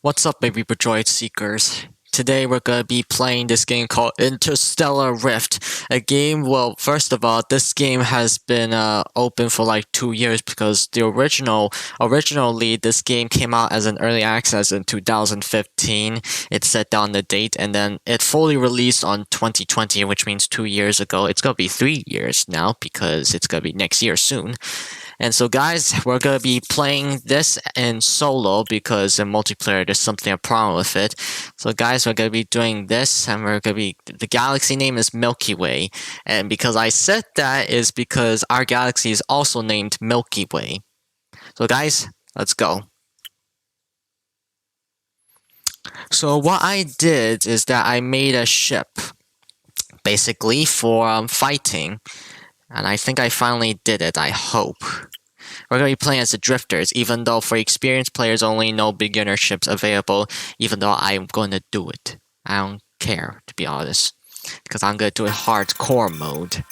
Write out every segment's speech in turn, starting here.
What's up, baby droid seekers? Today we're gonna be playing this game called Interstellar Rift. A game, well, first of all, this game has been open for like 2 years because originally this game came out as an early access in 2015. It set down the date and then it fully released on 2020, which means 2 years ago. It's gonna be 3 years now because it's gonna be next year soon. And so guys, we're gonna be playing this in solo because in multiplayer there's something a problem with it. So guys, we're gonna be doing this and the galaxy name is Milky Way. And because I said that is because our galaxy is also named Milky Way. So guys, let's go. So what I did is that I made a ship basically for fighting. And I think I finally did it, I hope. We're going to be playing as the Drifters, even though for experienced players only no beginner ships available, even though I'm going to do it. I don't care, to be honest, because I'm going to do it hardcore mode.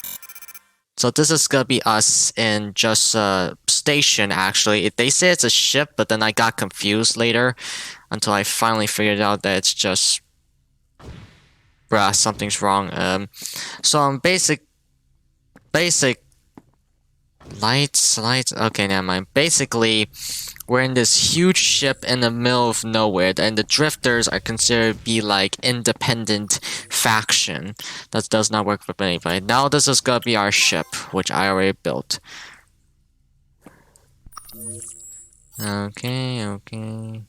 So this is going to be us in just a station, actually. They say it's a ship, but then I got confused later until I finally figured out that it's just... Bruh, something's wrong. So I'm basic... Lights. Okay, never mind. Basically, we're in this huge ship in the middle of nowhere, and the Drifters are considered to be like independent faction. That does not work for anybody. Now this is gonna be our ship, which I already built. Okay.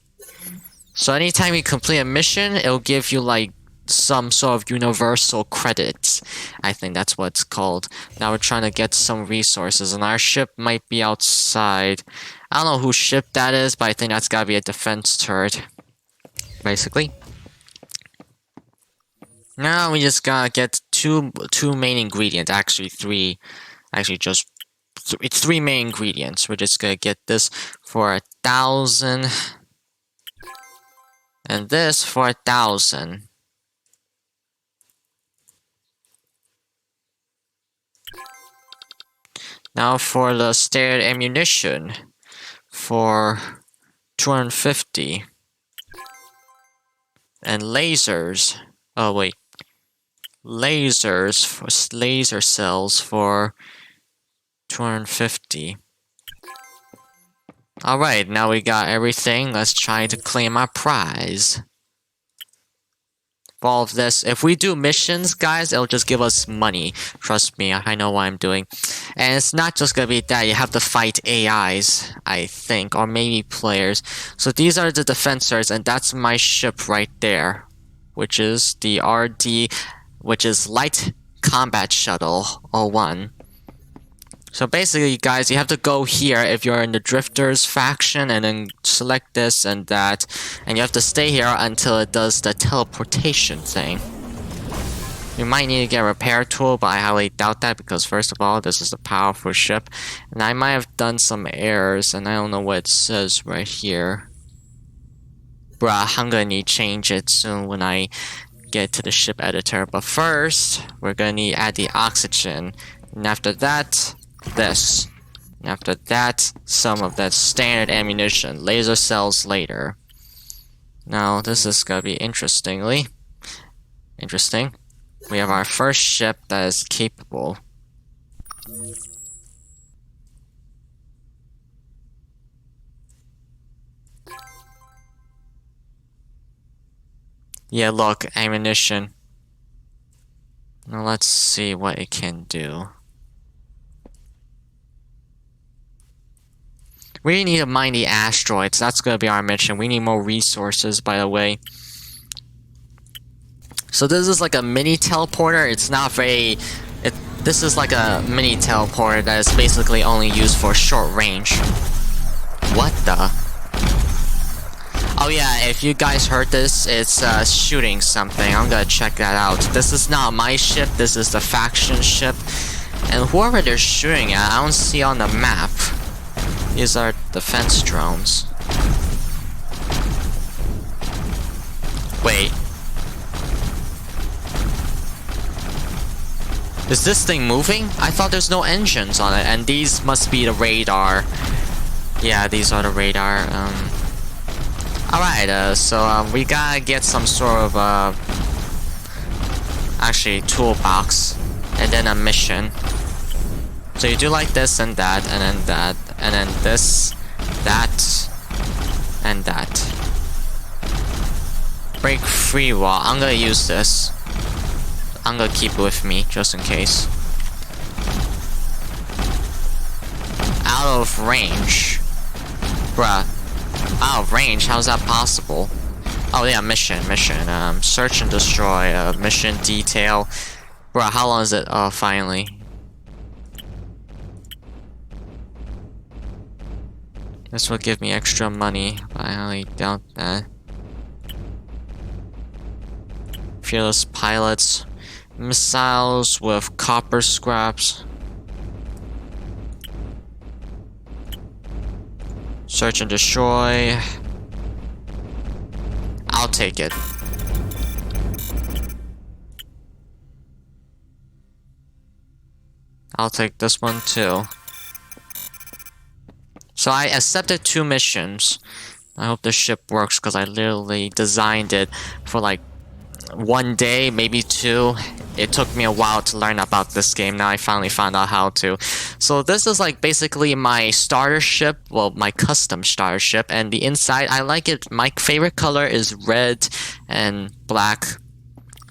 So anytime you complete a mission, it'll give you like some sort of universal credits. I think that's what it's called. Now we're trying to get some resources, and our ship might be outside. I don't know whose ship that is, but I think that's gotta be a defense turret. Basically. Now we just gotta get two main ingredients. Actually, three. Actually, it's three main ingredients. We're just gonna get this for 1,000. And this for 1,000. Now for the standard ammunition for 250. And lasers. Oh wait. Lasers for laser cells for 250. Alright, now we got everything. Let's try to claim our prize. For all of this, if we do missions, guys, it'll just give us money. Trust me, I know what I'm doing. And it's not just gonna be that, you have to fight AIs, I think, or maybe players. So these are the defensors, and that's my ship right there, which is the R.D.L.E, which is Light Combat Shuttle 01. So basically, guys, you have to go here if you're in the Drifters faction, and then select this and that, and you have to stay here until it does the teleportation thing. You might need to get a repair tool, but I highly doubt that because first of all, this is a powerful ship, and I might have done some errors, and I don't know what it says right here. Bruh, I'm gonna need to change it soon when I get to the ship editor, but first, we're gonna need to add the oxygen, and after that, this. And after that, some of that standard ammunition. Laser cells later. Now, this is gonna be interesting. We have our first ship that is capable. Yeah, look, ammunition. Now let's see what it can do. We need to mine the asteroids. That's gonna be our mission. We need more resources, by the way. So this is like a mini teleporter. It's not very... This is like a mini teleporter that is basically only used for short range. What the? Oh yeah, if you guys heard this, it's shooting something. I'm gonna check that out. This is not my ship. This is the faction ship. And whoever they're shooting at, I don't see on the map. These are defense drones. Wait. Is this thing moving? I thought there's no engines on it, and these must be the radar. Yeah, these are the radar. Alright, so we gotta get some sort of, actually, toolbox, and then a mission. So you do like this and that, and then that, and then this, that, and that. Break free wall. I'm gonna use this. I'm gonna keep it with me, just in case. Out of range. Bruh. Out of range? How's that possible? Oh yeah, mission. Search and destroy, mission detail. Bruh, how long is it? Oh, finally. This will give me extra money, but I highly doubt that. Fearless pilots. Missiles with copper scraps. Search and destroy. I'll take it. I'll take this one too. So I accepted 2 missions. I hope the ship works because I literally designed it for like 1 day, maybe 2. It took me a while to learn about this game. Now I finally found out how to. So this is like basically my starter ship, well, my custom starter ship, and the inside, I like it. My favorite color is red and black.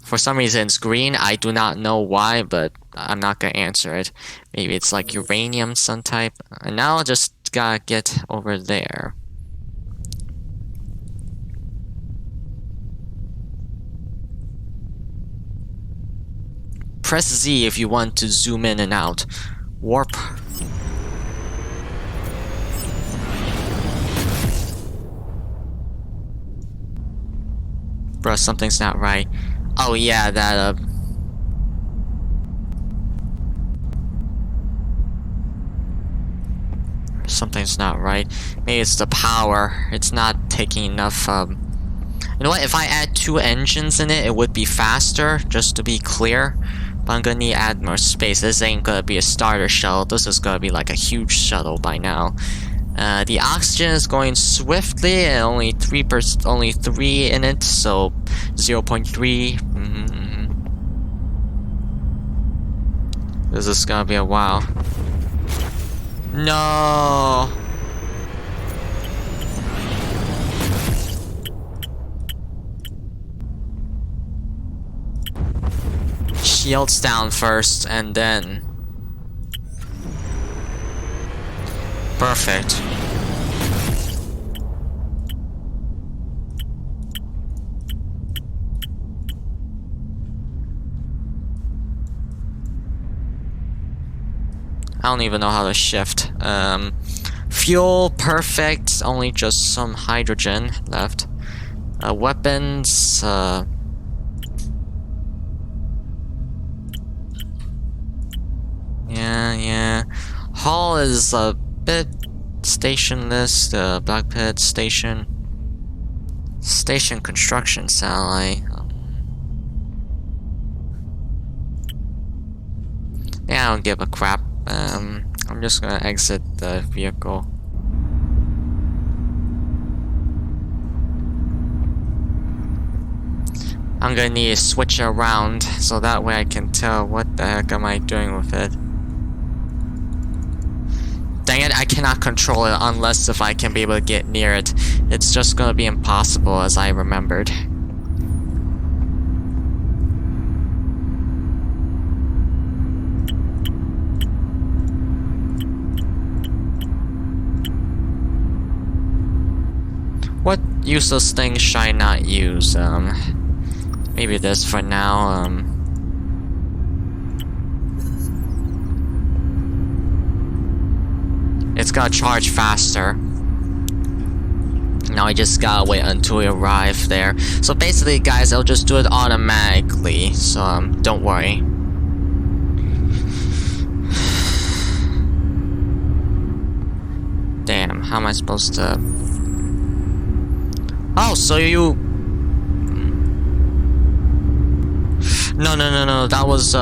For some reason it's green. I do not know why, but I'm not gonna answer it. Maybe it's like uranium, some type. And now I'll just gotta get over there. Press Z if you want to zoom in and out. Warp. Bruh, something's not right. Oh yeah, that something's not right. Maybe it's the power. It's not taking enough, You know what? If I add 2 engines in it, it would be faster, just to be clear. But I'm gonna need to add more space. This ain't gonna be a starter shuttle. This is gonna be like a huge shuttle by now. The oxygen is going swiftly, and only 3 in it, so 0.3. This is gonna be a while. No. Shields down first, and then... Perfect. I don't even know how to shift. Fuel, perfect. Only just some hydrogen left. Weapons, Yeah. Hull is a bit stationless. The Black Pit station. Station construction satellite. Yeah, I don't give a crap. I'm just gonna exit the vehicle. I'm gonna need to switch around so that way I can tell what the heck am I doing with it. Dang it, I cannot control it unless if I can be able to get near it. It's just gonna be impossible as I remembered. What useless things should I not use? Maybe this for now, It's gonna charge faster. Now I just gotta wait until we arrive there. So basically, guys, I'll just do it automatically. So, don't worry. Damn, how am I supposed to... Oh, so you... No, that was,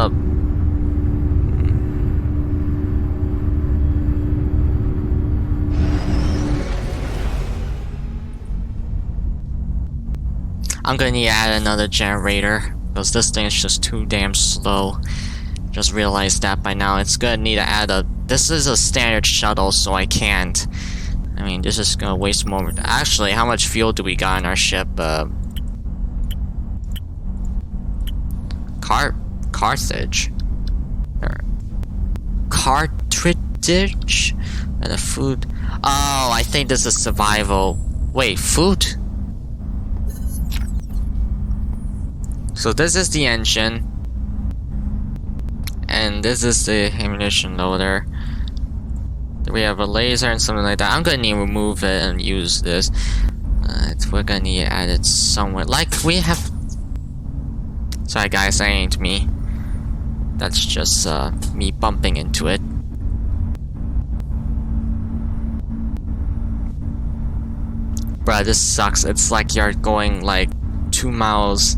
I'm gonna need to add another generator because this thing is just too damn slow. Just realized that by now. It's gonna need to add a. This is a standard shuttle, so I can't. I mean, this is gonna waste more. Actually, how much fuel do we got in our ship? Carthage. Cartridge? And a food. Oh, I think this is survival. Wait, food? So this is the engine. And this is the ammunition loader. We have a laser and something like that. I'm gonna need to remove it and use this. We're gonna need to add it somewhere. Like, we have... Sorry guys, that ain't me. That's just me bumping into it. Bruh, this sucks. It's like you're going like 2 miles.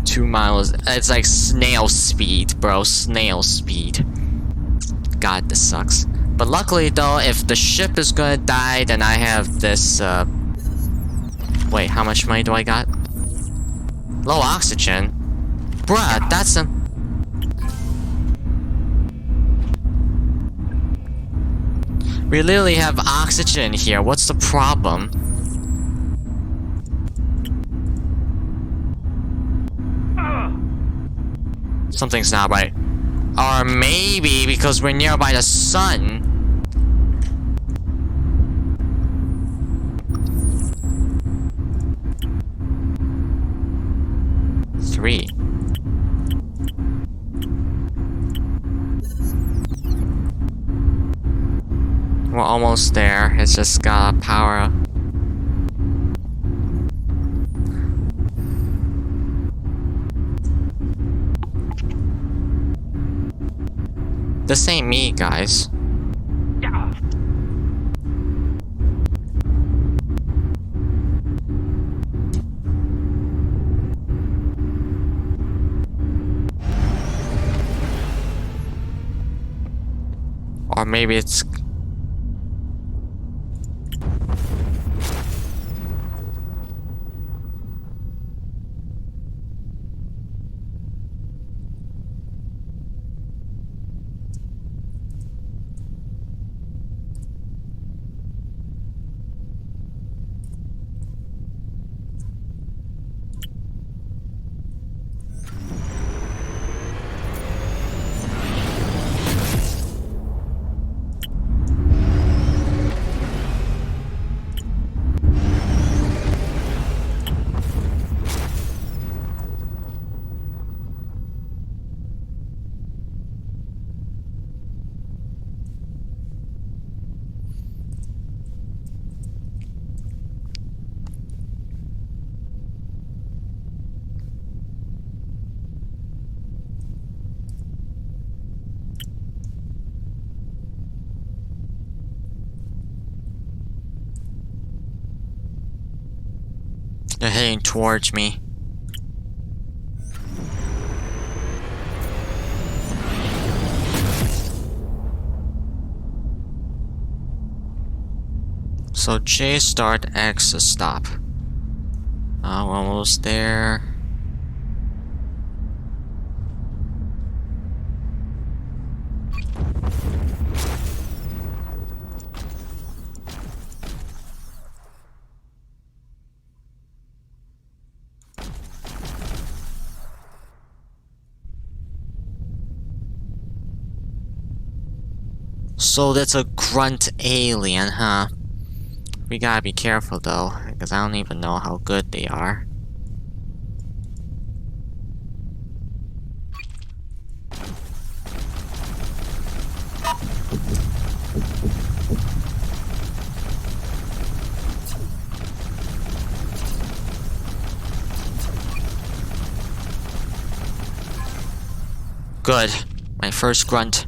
2 miles. It's like snail speed, bro. Snail speed. God, this sucks. But luckily though, if the ship is gonna die, then I have this, Wait, how much money do I got? Low oxygen? Bruh, that's a... We literally have oxygen here, what's the problem? Something's not right. Or maybe because we're nearby the sun. Three. We're almost there. It's just got power up. This ain't me, guys. Or maybe it's... They're heading towards me. So J start, X is stop. We're almost there. So that's a grunt alien, huh? We gotta be careful though, because I don't even know how good they are. Good. My first grunt.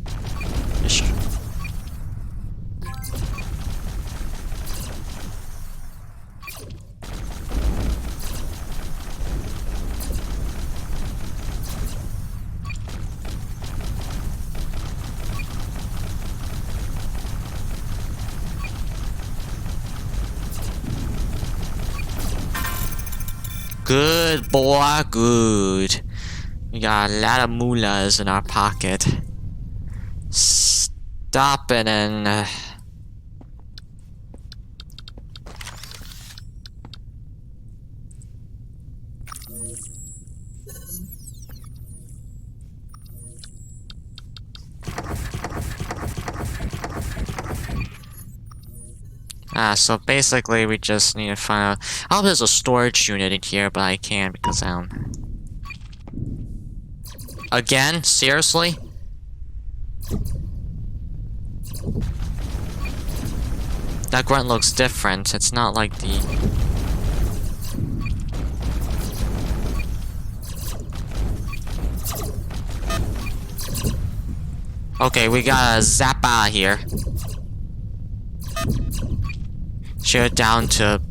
Good, boy, good. We got a lot of moolahs in our pocket. Stop it and... so basically we just need to find out... Oh, there's a storage unit in here, but I can't because I don't... Again? Seriously? That grunt looks different. It's not like the... Okay, we got a zap out here. Share it down to...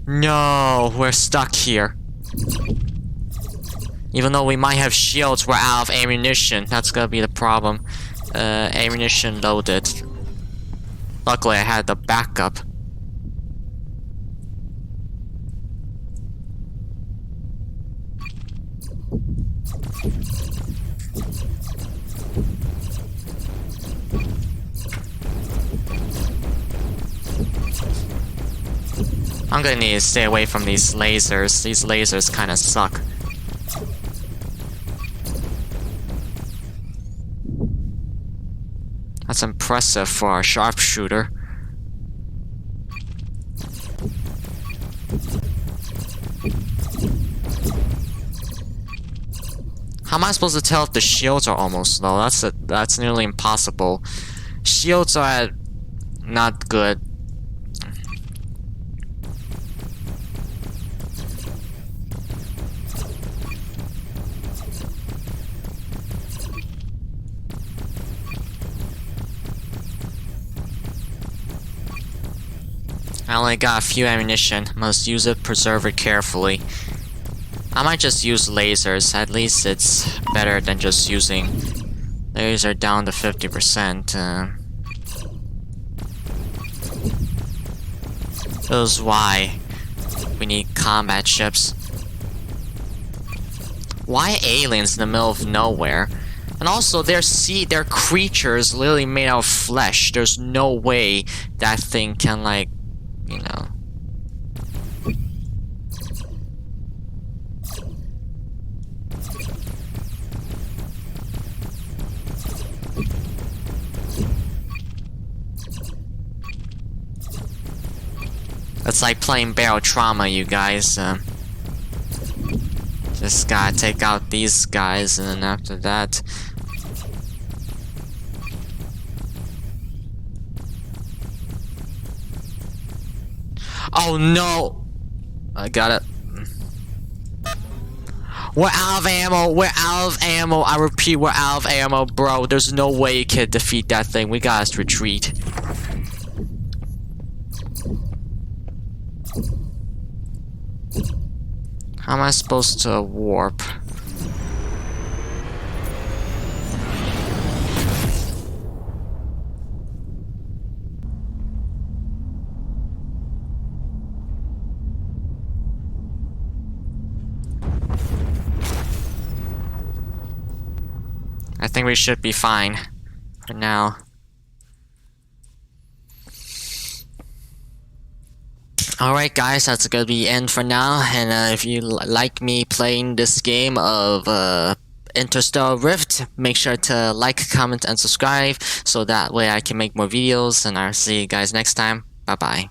No, we're stuck here. Even though we might have shields, we're out of ammunition. That's gonna be the problem. Ammunition loaded. Luckily, I had the backup. I'm gonna need to stay away from these lasers. These lasers kinda suck. That's impressive for a sharpshooter. How am I supposed to tell if the shields are almost low? That's nearly impossible. Shields are not good. I only got a few ammunition. Must use it, preserve it carefully. I might just use lasers. At least it's better than just using... Laser down to 50%. This is why we need combat ships. Why aliens in the middle of nowhere? And also, they're creatures literally made out of flesh. There's no way that thing can, like, you know... It's like playing Barrel Trauma, you guys. Just gotta take out these guys, and then after that... Oh no! I got it. We're out of ammo! We're out of ammo! I repeat, we're out of ammo, bro. There's no way you can defeat that thing. We gotta retreat. How am I supposed to warp? I think we should be fine for now. Alright guys, that's gonna be the end for now, and if you like me playing this game of Interstellar Rift, make sure to like, comment, and subscribe, so that way I can make more videos, and I'll see you guys next time. Bye bye.